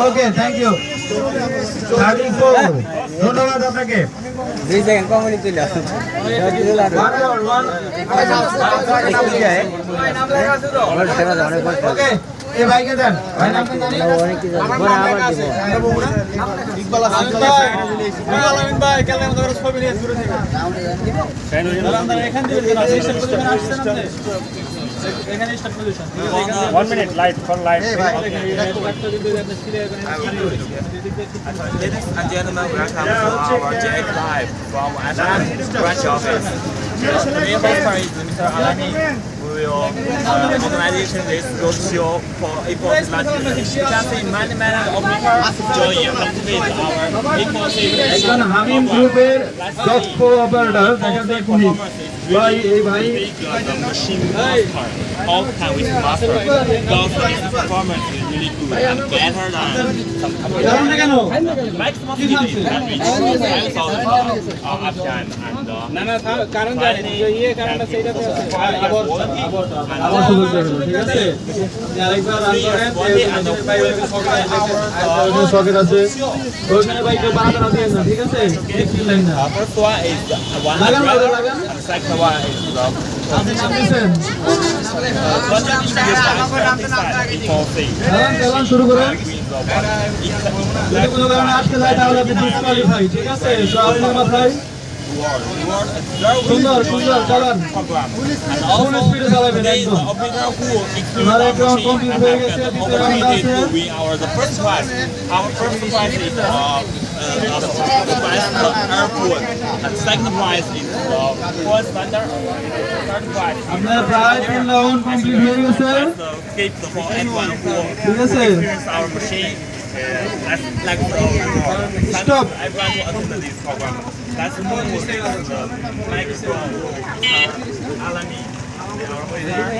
Okay thank you 34 ধন্যবাদ আপনাকে 2 second কমনি তুই না ওকে এই ভাইকে দেন ভাই নাম কি জানি অনেক কিছু বড় আবার দিব ইকবাল আমিন ভাই কেন আমাদের ছবি নিয়ে দূরে থেকে আমরা এখান থেকে আসছেন আপনি এখানে start position 1 minute live for live. Ladies and gentlemen, welcome to our JX Live from Ashland branch office. Today host is Mr. Alani. We will organization this roadshow for Equals Lunch. You can see many operators join participate our Equals একজন হামিম গ্রুপের দক্ষ operator দেখাতে খুনি ভাই এই ভাই the machine master. How can we master? Because his performance is really good and better than some জানেন না কেন maximum speed that reach 5,000 RPM and কারণ জানি এই কারণটা সেইটাতে আছে আবার সুযোগ দেবেন ঠিক আছে আরেকবার রান করেন ভাই ওই সকেট আছে ওখানে ভাই কেউ বাধা না দিয়েন না ঠিক আছে একটু লাইন না first one is one লাগান umbrella, লাগান and the second one is the আপনি নাম দিয়েছেন চালান শুরু করেন যদি কোনো কারণে আটকে যায় তাহলে আপনি ডিসকোয়ালিফাই ঠিক আছে তো আপনার মাথায় সুন্দর সুন্দর চালান ফুল স্পিডে চালাবেন একদম আমার একদম কমপ্লিট হয়ে গেছে দ্বিতীয় রাউন্ড আছে the first prize. Our first prize is the prize for airport, and second prize is point standard. Third prize is আপনার প্রায় 3 রাউন্ড কমপ্লিট হয়ে গেছে the gift for anyone who ঠিক আছে experience our machine. Like Stop. Everyone who attended this program. That's the most microphone. Alani. They are over there.